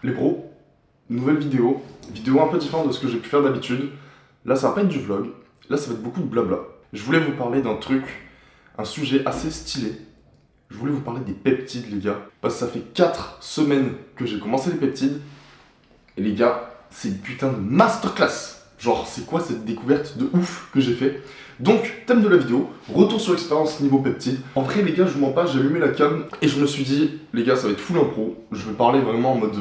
Les pros, nouvelle vidéo un peu différente de ce que j'ai pu faire d'habitude. Là ça va pas être du vlog, là ça va être beaucoup de blabla. Je voulais vous parler d'un truc, un sujet assez stylé. Je voulais vous parler des peptides les gars, parce que ça fait 4 semaines que j'ai commencé les peptides. Et les gars, c'est une putain de masterclass. Genre c'est quoi cette découverte de ouf que j'ai fait. Donc, thème de la vidéo, retour sur l'expérience niveau peptide. En vrai les gars, je vous mens pas, j'ai allumé la cam et je me suis dit, les gars ça va être full impro. Je vais parler vraiment en mode...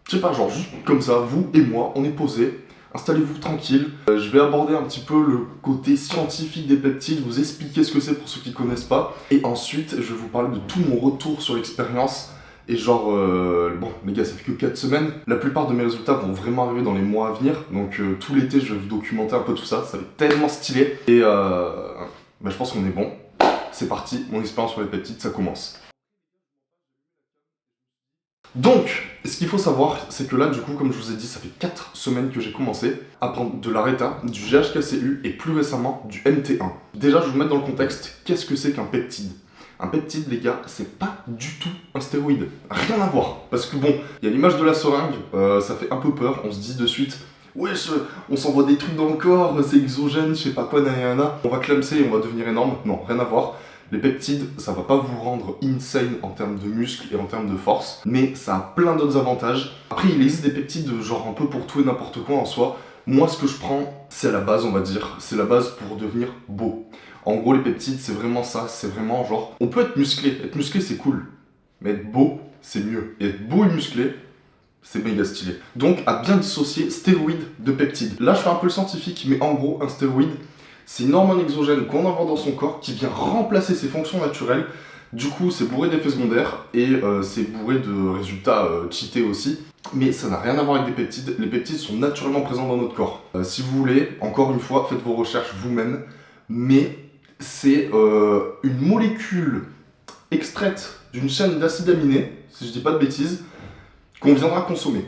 je sais pas, genre juste comme ça, vous et moi, on est posés, installez-vous tranquille. Je vais aborder un petit peu le côté scientifique des peptides, vous expliquer ce que c'est pour ceux qui connaissent pas. Et ensuite, je vais vous parler de tout mon retour sur l'expérience. Et genre, bon les gars, ça fait que 4 semaines. La plupart de mes résultats vont vraiment arriver dans les mois à venir. Donc tout l'été, je vais vous documenter un peu tout ça, ça va être tellement stylé. Et bah, je pense qu'on est bon. C'est parti, mon expérience sur les peptides, ça commence. Donc, ce qu'il faut savoir, c'est que là, du coup, comme je vous ai dit, ça fait 4 semaines que j'ai commencé à prendre de l'ARETA, du GHKCU et plus récemment du MT1. Déjà, je vais vous mettre dans le contexte, qu'est-ce que c'est qu'un peptide? Un peptide, les gars, c'est pas du tout un stéroïde. Rien à voir. Parce que bon, il y a l'image de la seringue, ça fait un peu peur, on se dit de suite, wesh, on s'envoie des trucs dans le corps, c'est exogène, je sais pas quoi, nanana, on va clamser et on va devenir énorme. Non, rien à voir. Les peptides, ça va pas vous rendre insane en termes de muscles et en termes de force, mais ça a plein d'autres avantages. Après, il existe des peptides genre un peu pour tout et n'importe quoi en soi. Moi, ce que je prends, c'est la base, on va dire. C'est la base pour devenir beau. En gros, les peptides, c'est vraiment ça. C'est vraiment genre... On peut être musclé. Être musclé, c'est cool. Mais être beau, c'est mieux. Et être beau et musclé, c'est méga stylé. Donc, à bien dissocier stéroïdes de peptides. Là, je fais un peu le scientifique, mais en gros, un stéroïde, c'est une hormone exogène qu'on envoie dans son corps qui vient remplacer ses fonctions naturelles. Du coup, c'est bourré d'effets secondaires et c'est bourré de résultats cheatés aussi. Mais ça n'a rien à voir avec des peptides. Les peptides sont naturellement présents dans notre corps. Si vous voulez, encore une fois, faites vos recherches vous-même. Mais c'est une molécule extraite d'une chaîne d'acides aminés, si je dis pas de bêtises, qu'on viendra consommer,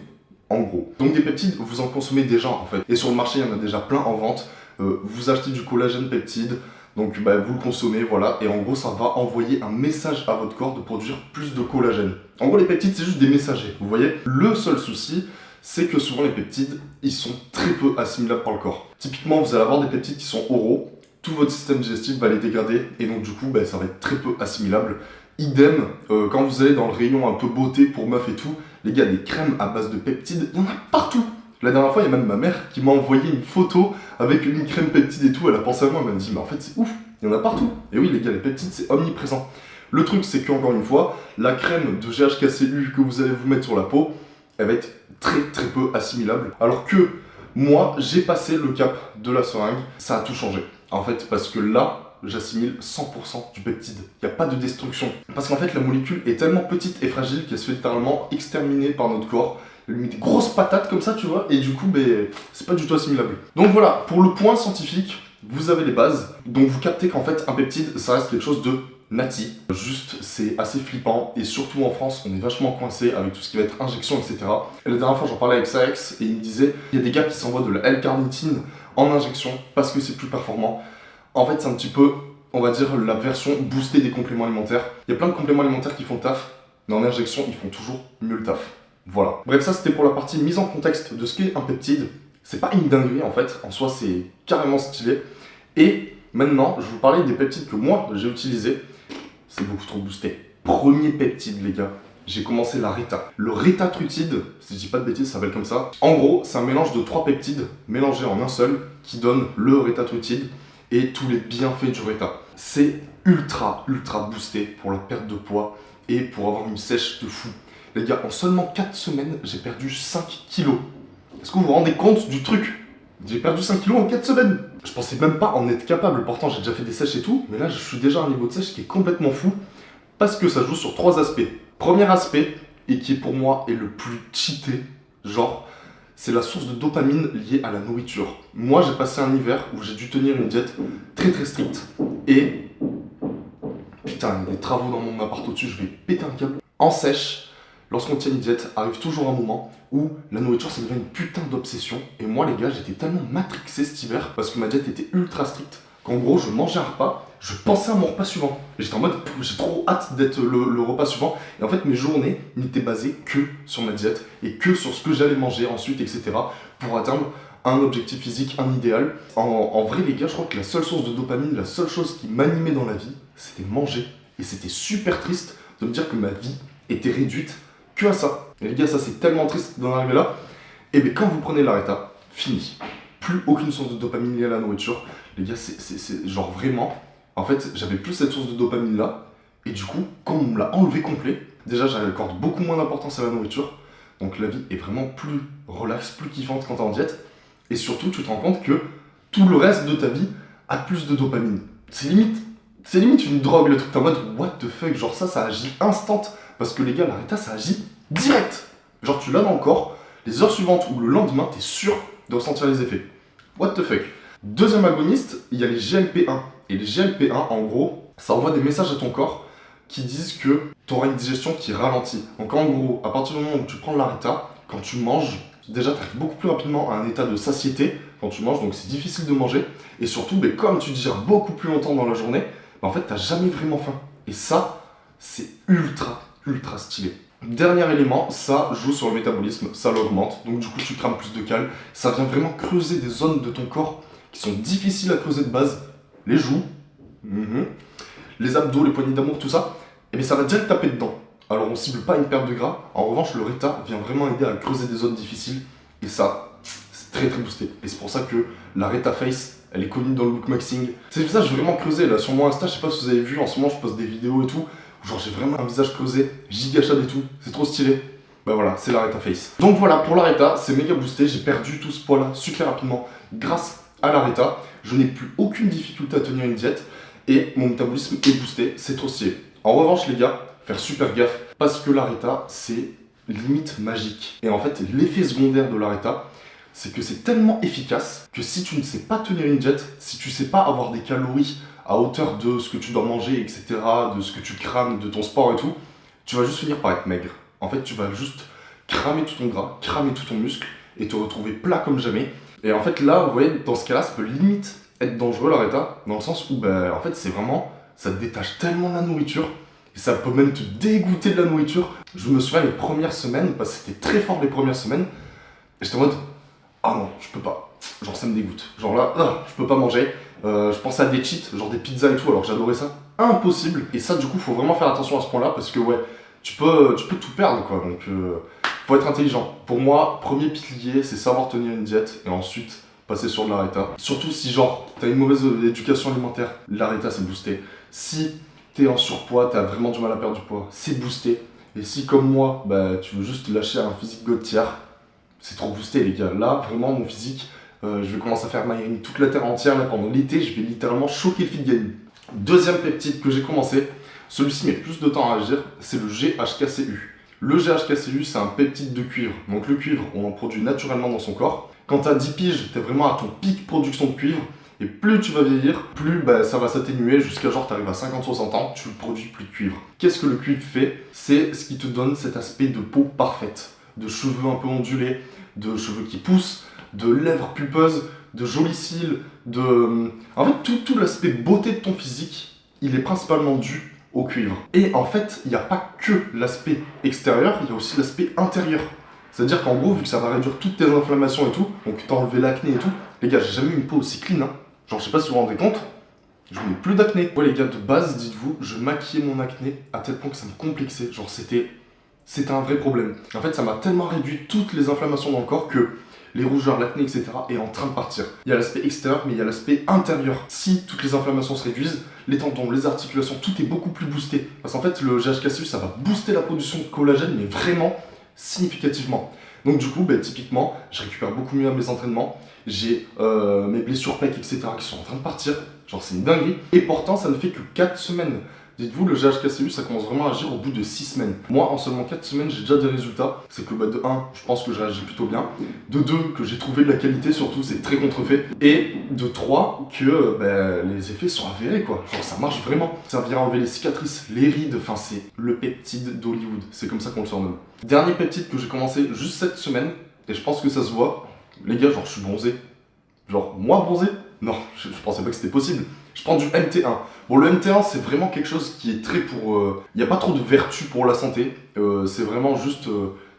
en gros. Donc des peptides, vous en consommez déjà en fait. Et sur le marché, il y en a déjà plein en vente. Vous achetez du collagène peptide, donc bah, vous le consommez, voilà, et en gros ça va envoyer un message à votre corps de produire plus de collagène. En gros les peptides c'est juste des messagers, vous voyez. Le seul souci, c'est que souvent les peptides, ils sont très peu assimilables par le corps. Typiquement vous allez avoir des peptides qui sont oraux, tout votre système digestif va les dégrader, et donc du coup bah, ça va être très peu assimilable. Idem, quand vous allez dans le rayon un peu beauté pour meuf et tout, les gars, des crèmes à base de peptides, il y en a partout. La dernière fois, il y a même ma mère qui m'a envoyé une photo avec une crème peptide et tout. Elle a pensé à moi, elle m'a dit, mais en fait, c'est ouf, il y en a partout. Et oui, les gars, les peptides, c'est omniprésent. Le truc, c'est qu'encore une fois, la crème de GHKCU que vous allez vous mettre sur la peau, elle va être très très peu assimilable. Alors que moi, j'ai passé le cap de la seringue, ça a tout changé. En fait, parce que là, j'assimile 100% du peptide. Il n'y a pas de destruction. Parce qu'en fait, la molécule est tellement petite et fragile qu'elle se fait littéralement exterminer par notre corps. Elle lui met des grosses patates comme ça, tu vois, et du coup, ben, c'est pas du tout assimilable. Donc voilà, pour le point scientifique, vous avez les bases. Donc vous captez qu'en fait, un peptide, ça reste quelque chose de nati. Juste, c'est assez flippant, et surtout en France, on est vachement coincé avec tout ce qui va être injection, etc. Et la dernière fois, j'en parlais avec Saex, et il me disait, il y a des gars qui s'envoient de la L-carnitine en injection parce que c'est plus performant. En fait, c'est un petit peu, on va dire, la version boostée des compléments alimentaires. Il y a plein de compléments alimentaires qui font le taf, mais en injection, ils font toujours mieux le taf. Voilà. Bref, ça c'était pour la partie mise en contexte de ce qu'est un peptide. C'est pas une dinguerie en fait, en soi c'est carrément stylé. Et maintenant, je vais vous parler des peptides que moi j'ai utilisés. C'est beaucoup trop boosté. Premier peptide les gars, j'ai commencé la Reta. Le Retatrutide, si je dis pas de bêtises, ça s'appelle comme ça. En gros, c'est un mélange de 3 peptides mélangés en un seul qui donne le Retatrutide et tous les bienfaits du Reta. C'est ultra boosté pour la perte de poids et pour avoir une sèche de fou. Les gars, en seulement 4 semaines, j'ai perdu 5 kilos. Est-ce que vous vous rendez compte du truc? J'ai perdu 5 kilos en 4 semaines. Je pensais même pas en être capable, pourtant j'ai déjà fait des sèches et tout, mais là je suis déjà à un niveau de sèche qui est complètement fou, parce que ça joue sur 3 aspects. Premier aspect, et qui pour moi est le plus cheaté, genre, c'est la source de dopamine liée à la nourriture. Moi j'ai passé un hiver où j'ai dû tenir une diète très stricte, et... Putain, il y a des travaux dans mon appart au-dessus, je vais péter un câble. En sèche, lorsqu'on tient une diète, arrive toujours un moment où la nourriture ça devient une putain d'obsession. Et moi les gars, j'étais tellement matrixé cet hiver parce que ma diète était ultra stricte qu'en gros je mangeais un repas, je pensais à mon repas suivant. Et j'étais en mode, j'ai trop hâte d'être le repas suivant. Et en fait, mes journées n'étaient basées que sur ma diète et que sur ce que j'allais manger ensuite, etc. pour atteindre un objectif physique, un idéal. En vrai, les gars, je crois que la seule source de dopamine, la seule chose qui m'animait dans la vie, c'était manger. Et c'était super triste de me dire que ma vie était réduite que à ça. Et les gars, ça c'est tellement triste d'en arriver là. Et bien quand vous prenez l'Areta, fini. Plus aucune source de dopamine liée à la nourriture. Les gars, c'est genre vraiment... En fait, j'avais plus cette source de dopamine là. Et du coup, quand on me l'a enlevé complet, déjà j'accorde beaucoup moins d'importance à la nourriture. Donc la vie est vraiment plus relaxe, plus kiffante quand t'es en diète. Et surtout, tu te rends compte que tout le reste de ta vie a plus de dopamine. C'est limite une drogue, le truc. T'es en mode, what the fuck, genre ça agit instant. Parce que les gars, l'Areta, ça agit direct. Genre tu l'as dans le corps, les heures suivantes ou le lendemain, t'es sûr de ressentir les effets. What the fuck. Deuxième agoniste, il y a les GLP-1. Et les GLP-1, en gros, ça envoie des messages à ton corps qui disent que tu auras une digestion qui ralentit. Donc en gros, à partir du moment où tu prends l'Areta, quand tu manges, déjà tu arrives beaucoup plus rapidement à un état de satiété quand tu manges, donc c'est difficile de manger. Et surtout, comme tu digères beaucoup plus longtemps dans la journée, en fait t'as jamais vraiment faim. Et ça, c'est ultra stylé. Dernier élément, ça joue sur le métabolisme, ça l'augmente, donc du coup tu crames plus de cales, ça vient vraiment creuser des zones de ton corps qui sont difficiles à creuser de base, les joues, les abdos, les poignées d'amour, tout ça, et bien ça va direct taper dedans. Alors on cible pas une perte de gras, en revanche le Reta vient vraiment aider à creuser des zones difficiles, et ça, c'est très boosté. Et c'est pour ça que la Reta Face, elle est connue dans le lookmaxing. C'est pour ça que je vais vraiment creuser, là sur mon Insta, je sais pas si vous avez vu, en ce moment je poste des vidéos et tout, genre j'ai vraiment un visage creusé, giga chad et tout, c'est trop stylé. Bah voilà, c'est l'Areta Face. Donc voilà, pour l'Areta, c'est méga boosté, j'ai perdu tout ce poids-là super rapidement grâce à l'Areta. Je n'ai plus aucune difficulté à tenir une diète et mon métabolisme est boosté, c'est trop stylé. En revanche les gars, faire super gaffe parce que l'Areta, c'est limite magique. Et en fait, l'effet secondaire de l'Areta, c'est que c'est tellement efficace que si tu ne sais pas tenir une diète, si tu sais pas avoir des calories à hauteur de ce que tu dois manger, etc., de ce que tu crames, de ton sport et tout, tu vas juste finir par être maigre. En fait, tu vas juste cramer tout ton gras, cramer tout ton muscle et te retrouver plat comme jamais. Et en fait, là, vous voyez, dans ce cas-là, ça peut limite être dangereux l'Areta, dans le sens où, en fait, c'est vraiment, ça te détache tellement de la nourriture et ça peut même te dégoûter de la nourriture. Je me souviens les premières semaines, parce que c'était très fort les premières semaines, et j'étais en mode, ah non, je peux pas. Genre ça me dégoûte. Genre là, je peux pas manger. Je pensais à des cheats, genre des pizzas et tout, alors j'adorais ça. Impossible. Et ça, du coup, faut vraiment faire attention à ce point-là parce que ouais, tu peux tout perdre quoi. Donc faut être intelligent. Pour moi, premier pilier, c'est savoir tenir une diète et ensuite passer sur de l'Areta. Surtout si genre t'as une mauvaise éducation alimentaire, l'Areta c'est boosté. Si t'es en surpoids, t'as vraiment du mal à perdre du poids, c'est boosté. Et si comme moi, tu veux juste lâcher un physique God-tier, c'est trop boosté les gars. Là, vraiment, mon physique, je vais commencer à faire myring toute la terre entière. Là, pendant l'été, je vais littéralement choquer le fit game. Deuxième peptide que j'ai commencé, celui-ci met plus de temps à agir, c'est le GHKCU. Le GHKCU, c'est un peptide de cuivre. Donc le cuivre, on en produit naturellement dans son corps. Quand tu as 10 piges, tu es vraiment à ton pic production de cuivre. Et plus tu vas vieillir, plus ça va s'atténuer jusqu'à genre tu arrives à 50-60 ans, tu ne produis plus de cuivre. Qu'est-ce que le cuivre fait? C'est ce qui te donne cet aspect de peau parfaite, de cheveux un peu ondulés, de cheveux qui poussent, de lèvres pulpeuses, de jolis cils, En fait, tout l'aspect beauté de ton physique, il est principalement dû au cuivre. Et en fait, il n'y a pas que l'aspect extérieur, il y a aussi l'aspect intérieur. C'est-à-dire qu'en gros, vu que ça va réduire toutes tes inflammations et tout, donc t'as enlevé l'acné et tout, les gars, j'ai jamais eu une peau aussi clean, hein. Genre, je sais pas si vous vous rendez compte, je n'ai plus d'acné. Ouais, les gars, de base, dites-vous, je maquillais mon acné à tel point que ça me complexait. Genre, c'était un vrai problème. En fait, ça m'a tellement réduit toutes les inflammations dans le corps que les rougeurs, l'acné, etc. est en train de partir. Il y a l'aspect extérieur, mais il y a l'aspect intérieur. Si toutes les inflammations se réduisent, les tendons, les articulations, tout est beaucoup plus boosté. Parce qu'en fait, le GHKCU, ça va booster la production de collagène, mais vraiment significativement. Donc du coup, typiquement, je récupère beaucoup mieux à mes entraînements. J'ai mes blessures pec, etc. qui sont en train de partir. Genre, c'est une dinguerie. Et pourtant, ça ne fait que 4 semaines. Dites-vous, le GHKCU, ça commence vraiment à agir au bout de 6 semaines. Moi, en seulement 4 semaines, j'ai déjà des résultats. C'est que de 1, je pense que je réagis plutôt bien. De 2, que j'ai trouvé de la qualité, surtout, c'est très contrefait. Et de 3, que les effets sont avérés, quoi. Genre, ça marche vraiment. Ça vient enlever les cicatrices, les rides. Enfin, c'est le peptide d'Hollywood. C'est comme ça qu'on le surnomme. Dernier peptide que j'ai commencé juste cette semaine, et je pense que ça se voit. Les gars, genre, je suis bronzé. Genre, moi bronzé? Non, je pensais pas que c'était possible. Je prends du MT1. Bon, le MT1, c'est vraiment quelque chose qui est très pour... Il n'y a pas trop de vertu pour la santé. C'est vraiment juste...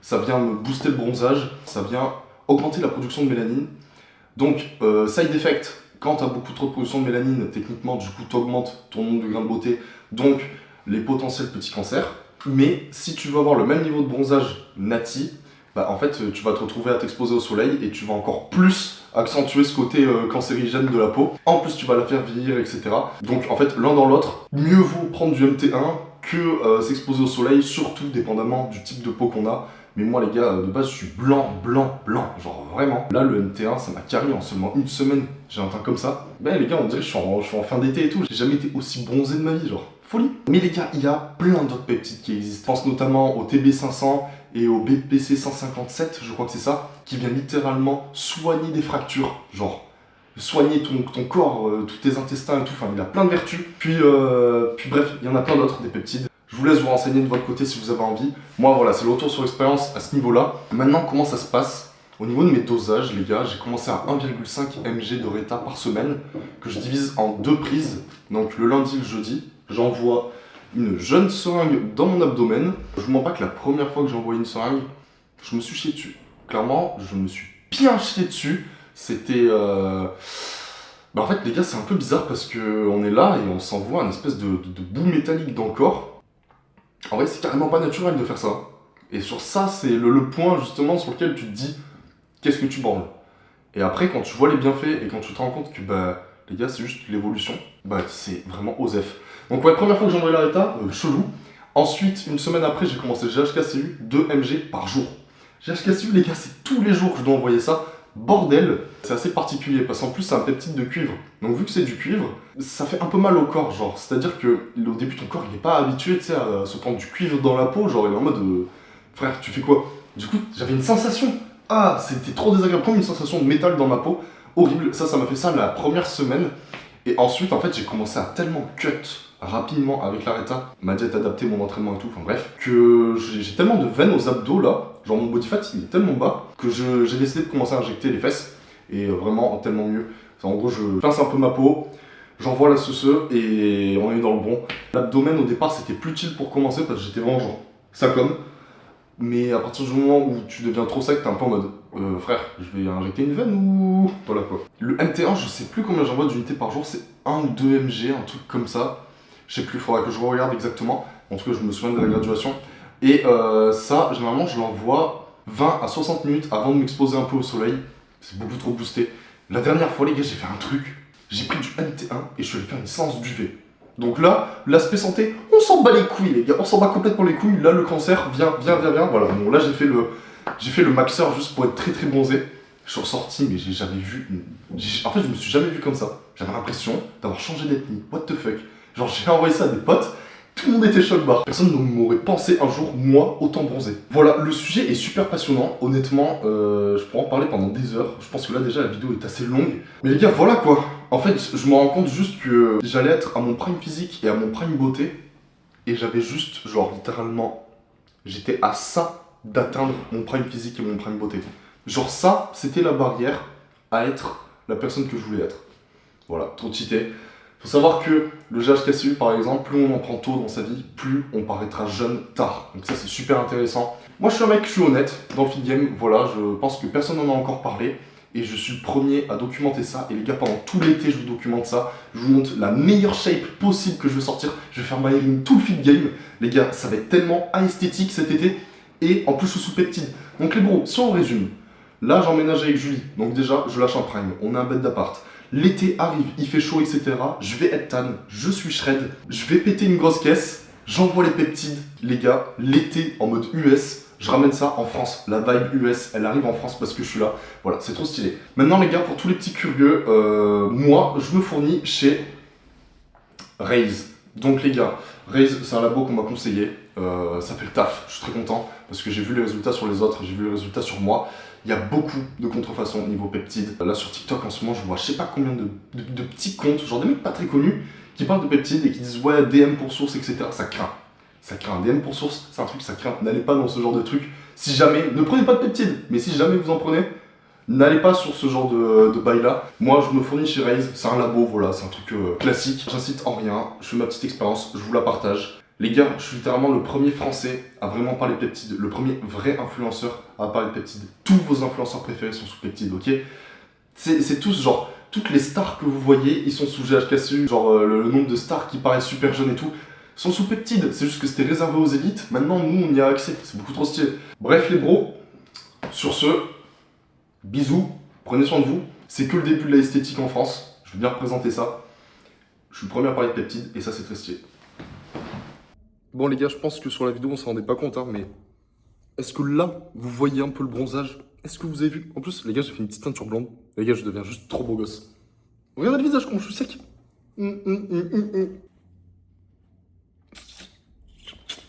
ça vient me booster le bronzage. Ça vient augmenter la production de mélanine. Donc, side effect, quand tu as beaucoup trop de production de mélanine, techniquement, du coup, tu augmentes ton nombre de grains de beauté. Donc, les potentiels petits cancers. Mais si tu veux avoir le même niveau de bronzage nati, bah, en fait, tu vas te retrouver à t'exposer au soleil et tu vas encore plus accentuer ce côté cancérigène de la peau. En plus, tu vas la faire vieillir, etc. Donc, en fait, l'un dans l'autre, mieux vaut prendre du MT1 que s'exposer au soleil, surtout dépendamment du type de peau qu'on a. Mais moi, les gars, de base, je suis blanc, blanc, blanc. Genre, vraiment. Là, le MT1, ça m'a carré en seulement une semaine. J'ai un teint comme ça. Ben, les gars, on dirait que je suis en fin d'été et tout. J'ai jamais été aussi bronzé de ma vie, genre. Folie. Mais les gars, il y a plein d'autres peptides qui existent. Je pense notamment au TB500 et au BPC 157, je crois que c'est ça, qui vient littéralement soigner des fractures. Genre, soigner ton corps, tous tes intestins et tout. Enfin, il a plein de vertus. Puis bref, il y en a plein d'autres, des peptides. Je vous laisse vous renseigner de votre côté si vous avez envie. Moi, voilà, c'est le retour sur expérience à ce niveau-là. Maintenant, comment ça se passe? Au niveau de mes dosages, les gars, j'ai commencé à 1,5 mg de Reta par semaine, que je divise en 2 prises. Donc le lundi et le jeudi, j'envoie une jeune seringue dans mon abdomen. Je vous mens pas que la première fois que j'ai envoyé une seringue, je me suis chié dessus. Clairement, je me suis bien chié dessus. C'était... Bah en fait, les gars, c'est un peu bizarre parce qu'on est là et on s'envoie un espèce de bout métallique dans le corps. En vrai, c'est carrément pas naturel de faire ça. Et sur ça, c'est le point justement sur lequel tu te dis qu'est-ce que tu branles. Et après, quand tu vois les bienfaits et quand tu te rends compte que bah les gars, c'est juste l'évolution, bah c'est vraiment osef. Donc ouais, première fois que j'ai envoyé la Reta, chelou. Ensuite, une semaine après, j'ai commencé le GHKCU, 2 mg par jour. GHKCU, les gars, c'est tous les jours que je dois envoyer ça. Bordel, c'est assez particulier parce qu'en plus c'est un peptide de cuivre. Donc vu que c'est du cuivre, ça fait un peu mal au corps, genre. C'est-à-dire que au début ton corps il est pas habitué, tu sais, à se prendre du cuivre dans la peau, genre il est en mode frère, tu fais quoi? Du coup, j'avais une sensation. Ah, c'était trop désagréable, comme une sensation de métal dans ma peau, horrible. Ça m'a fait ça la première semaine. Et ensuite, en fait, j'ai commencé à tellement cut rapidement avec la Reta, ma diète adaptée, mon entraînement et tout, enfin bref, que j'ai tellement de veines aux abdos là, genre mon body fat il est tellement bas que j'ai décidé de commencer à injecter les fesses et vraiment tellement mieux. En gros, je pince un peu ma peau, j'envoie la suceuse et on est dans le bon. L'abdomen au départ c'était plus utile pour commencer parce que j'étais vraiment genre ça comme. Mais à partir du moment où tu deviens trop sec, t'es un peu en mode frère, je vais injecter une veine ou. Voilà quoi. Le MT1, je sais plus combien j'envoie d'unités par jour, c'est 1 ou 2 mg, un truc comme ça. Je sais plus, il faudra que je regarde exactement. En tout cas, je me souviens de la graduation. Et ça, généralement, je l'envoie 20 à 60 minutes avant de m'exposer un peu au soleil. C'est beaucoup trop boosté. La dernière fois, les gars, j'ai fait un truc. J'ai pris du MT1 et je suis allé faire une séance d'UV. Donc là, l'aspect santé, on s'en bat les couilles, les gars. On s'en bat complètement les couilles. Là, le cancer, viens. Voilà, bon, là, j'ai fait le maxeur juste pour être très très bronzé. Je suis ressorti, mais j'ai jamais vu... En fait, je me suis jamais vu comme ça. J'avais l'impression d'avoir changé d'ethnie. What the fuck? Genre, j'ai envoyé ça à des potes, tout le monde était choc-barre. Personne ne m'aurait pensé un jour, moi, autant bronzé. Voilà, le sujet est super passionnant. Honnêtement, je pourrais en parler pendant des heures. Je pense que là, déjà, la vidéo est assez longue. Mais les gars, voilà quoi. En fait, je me rends compte juste que j'allais être à mon prime physique et à mon prime beauté. Et j'avais juste, genre, littéralement, j'étais à ça d'atteindre mon prime physique et mon prime beauté. Genre ça, c'était la barrière à être la personne que je voulais être. Voilà, trop cheaté. Faut savoir que le GHKCU par exemple, plus on en prend tôt dans sa vie, plus on paraîtra jeune tard. Donc ça c'est super intéressant. Moi je suis un mec, je suis honnête dans le feed game, voilà, je pense que personne n'en a encore parlé. Et je suis le premier à documenter ça. Et les gars, pendant tout l'été, je vous documente ça. Je vous montre la meilleure shape possible que je vais sortir. Je vais faire my ring tout le feed game. Les gars, ça va être tellement esthétique cet été. Et en plus, je suis sous peptide. Donc les bros, si on résume, là j'emménage avec Julie. Donc déjà, je lâche un prime. On a un bed d'appart. L'été arrive, il fait chaud, etc. Je vais être tan, je suis shred. Je vais péter une grosse caisse. J'envoie les peptides. Les gars, l'été en mode US. Je ramène ça en France, la vibe US, elle arrive en France parce que je suis là. Voilà, c'est trop stylé. Maintenant les gars, pour tous les petits curieux, moi, je me fournis chez Raise. Donc les gars, Raise, c'est un labo qu'on m'a conseillé. Ça fait le taf, je suis très content parce que j'ai vu les résultats sur les autres, j'ai vu les résultats sur moi. Il y a beaucoup de contrefaçons au niveau peptides. Là sur TikTok en ce moment, je vois je sais pas combien de petits comptes, genre des mecs pas très connus, qui parlent de peptides et qui disent ouais, DM pour source, etc. Ça craint. Ça craint. DM pour source, c'est un truc, ça craint. N'allez pas dans ce genre de truc. Si jamais, ne prenez pas de peptides, mais si jamais vous en prenez, N'allez pas sur ce genre de bail là. Moi je me fournis chez Raze, c'est un labo, voilà, c'est un truc classique. J'incite en rien, je fais ma petite expérience, je vous la partage. Les gars, je suis littéralement le premier français à vraiment parler de peptides, le premier vrai influenceur à parler de peptides. Tous vos influenceurs préférés sont sous peptides, ok? C'est tous genre, toutes les stars que vous voyez, ils sont sous GHKCU, genre le nombre de stars qui paraissent super jeunes et tout, sont sous peptides. C'est juste que c'était réservé aux élites, maintenant nous on y a accès, c'est beaucoup trop stylé. Bref les bros, sur ce, bisous, prenez soin de vous. C'est que le début de la esthétique en France, je veux bien représenter ça. Je suis le premier à parler de peptides et ça c'est très stylé. Bon les gars, je pense que sur la vidéo on s'en rendait pas compte, hein, mais est-ce que là, vous voyez un peu le bronzage? Est-ce que vous avez vu? En plus, les gars, j'ai fait une petite teinture blonde. Les gars, je deviens juste trop beau gosse. Regardez le visage, comment je suis sec.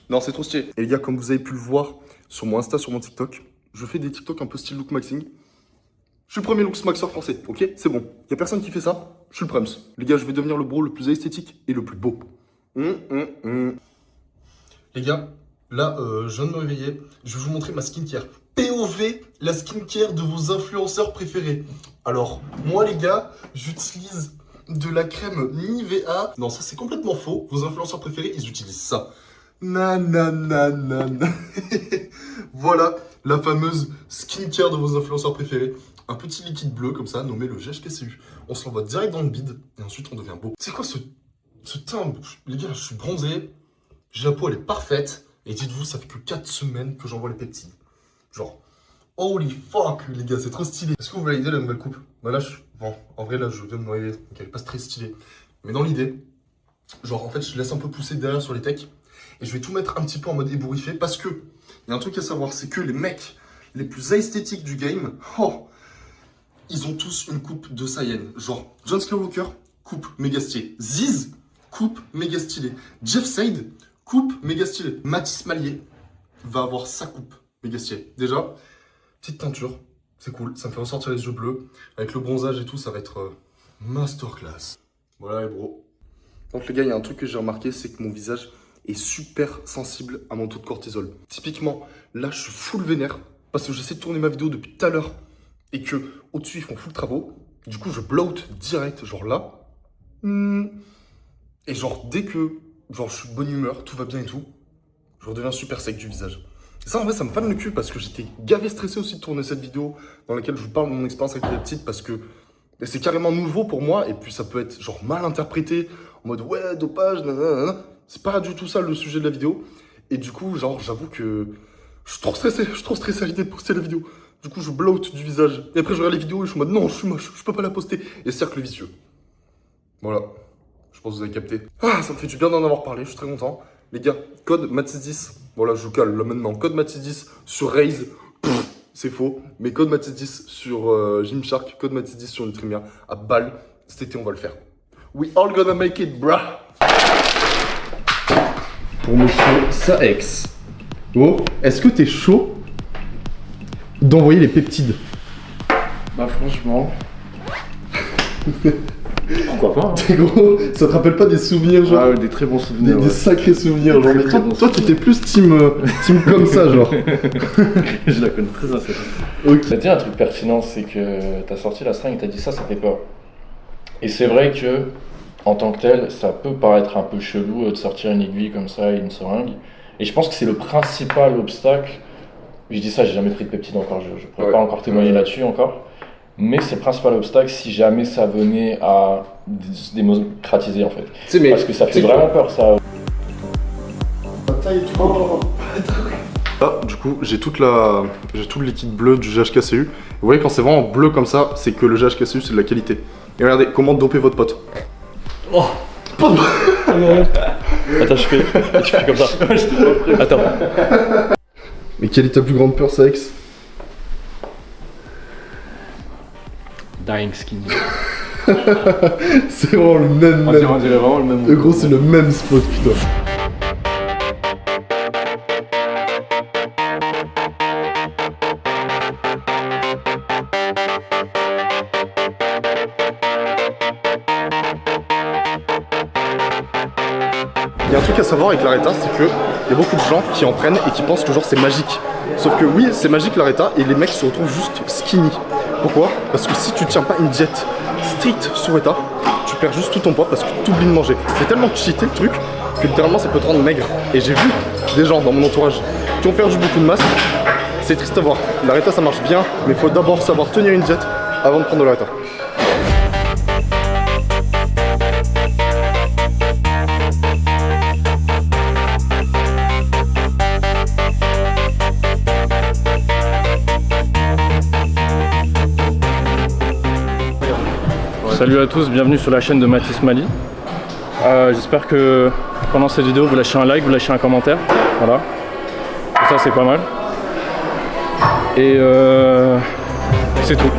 Non, c'est trop stylé. Et les gars, comme vous avez pu le voir sur mon Insta, sur mon TikTok, je fais des TikTok un peu style look maxing. Je suis le premier look maxer français, ok? C'est bon. Y a personne qui fait ça, je suis le prums. Les gars, je vais devenir le bro le plus esthétique et le plus beau. Les gars, là, je viens de me réveiller. Je vais vous montrer ma skincare. POV, la skincare de vos influenceurs préférés. Alors, moi les gars, j'utilise de la crème Nivea. Non, ça c'est complètement faux. Vos influenceurs préférés, ils utilisent ça. Nananana. Voilà la fameuse skincare de vos influenceurs préférés. Un petit liquide bleu comme ça, nommé le GHKCU. On se l'envoie direct dans le bide et ensuite on devient beau. C'est quoi ce teint? Les gars, je suis bronzé. J'ai la peau, elle est parfaite. Et dites-vous, ça fait que 4 semaines que j'envoie les peptides. Genre, holy fuck, les gars, c'est trop stylé. Est-ce que vous validez la nouvelle coupe? Bah là, bon, en vrai, là, je viens de me réveiller, donc elle est pas très stylée. Mais dans l'idée, genre, en fait, je laisse un peu pousser derrière sur les techs. Et je vais tout mettre un petit peu en mode ébouriffé parce que, il y a un truc à savoir, c'est que les mecs les plus esthétiques du game, oh, ils ont tous une coupe de Saiyan. Genre, John Skywalker, coupe méga stylée. Ziz, coupe méga stylée. Jeff Sade, coupe méga stylée. Mathis Mallier va avoir sa coupe méga stylée. Déjà, petite teinture, c'est cool, ça me fait ressortir les yeux bleus. Avec le bronzage et tout, ça va être masterclass. Voilà les bros. Donc les gars, il y a un truc que j'ai remarqué, c'est que mon visage est super sensible à mon taux de cortisol. Typiquement, là je suis full vénère, parce que j'essaie de tourner ma vidéo depuis tout à l'heure, et que au-dessus ils font full travaux. Du coup je bloat direct, genre là. Et genre dès que genre, je suis de bonne humeur, tout va bien et tout, je redeviens super sec du visage. Et ça, en vrai, ça me fane le cul parce que j'étais gavé stressé aussi de tourner cette vidéo dans laquelle je vous parle de mon expérience avec les peptides parce que c'est carrément nouveau pour moi et puis ça peut être genre mal interprété en mode ouais, dopage, nanana. C'est pas du tout ça le sujet de la vidéo. Et du coup, genre, j'avoue que je suis trop stressé à l'idée de poster la vidéo. Du coup, je bloat du visage. Et après, je regarde les vidéos et je suis en mode non, je suis moche, je peux pas la poster. Et cercle vicieux. Voilà. Je pense que vous avez capté. Ah, ça me fait du bien d'en avoir parlé, je suis très content. Les gars, code Mathis10. Voilà, je vous cale là maintenant. Code Mathis10 sur Raze. C'est faux. Mais code Mathis10 sur Gymshark. Code Mathis10 sur Nutrimia. À balle. Cet été, on va le faire. We all gonna make it, bruh. Pour monsieur Saex. Oh, est-ce que t'es chaud d'envoyer les peptides? Bah franchement... Pourquoi pas, hein. T'es gros, ça te rappelle pas des souvenirs, genre? Ah, des très bons souvenirs. Des sacrés souvenirs, genre. Mais toi tu étais plus team comme ça, genre. Je la connais très bien, cette. Ok. T'as dit un truc pertinent, c'est que t'as sorti la seringue et t'as dit ça fait peur. Et c'est vrai que, en tant que tel, ça peut paraître un peu chelou de sortir une aiguille comme ça et une seringue. Et je pense que c'est le principal obstacle. Je dis ça, j'ai jamais pris de peptides encore, je pourrais pas encore témoigner là-dessus encore. Mais c'est le principal obstacle si jamais ça venait à se démocratiser en fait. Mais parce que ça fait vraiment peur ça. Là, du coup, j'ai tout le liquide bleu du GHKCU. Vous voyez, quand c'est vraiment bleu comme ça, c'est que le GHKCU c'est de la qualité. Et regardez, comment doper votre pote. Oh. Attends, je fais comme ça. Attends. Mais quelle est ta plus grande peur, Saex? Dying skinny. C'est vraiment le même. On dirait vraiment le même. Gros, c'est le même spot, putain. Il y a un truc à savoir avec l'Areta, c'est que il y a beaucoup de gens qui en prennent et qui pensent que genre c'est magique. Sauf que oui, c'est magique l'Areta et les mecs se retrouvent juste skinny. Pourquoi? Parce que si tu tiens pas une diète stricte sur état, tu perds juste tout ton poids parce que tu oublies de manger. C'est tellement cheaté le truc que littéralement ça peut te rendre maigre. Et j'ai vu des gens dans mon entourage qui ont perdu beaucoup de masse. C'est triste à voir. L'ARETA ça marche bien, mais il faut d'abord savoir tenir une diète avant de prendre de l'ARETA. Salut à tous, bienvenue sur la chaîne de Mathis Mali. J'espère que pendant cette vidéo vous lâchez un like, vous lâchez un commentaire. Voilà. Ça c'est pas mal. Et c'est tout.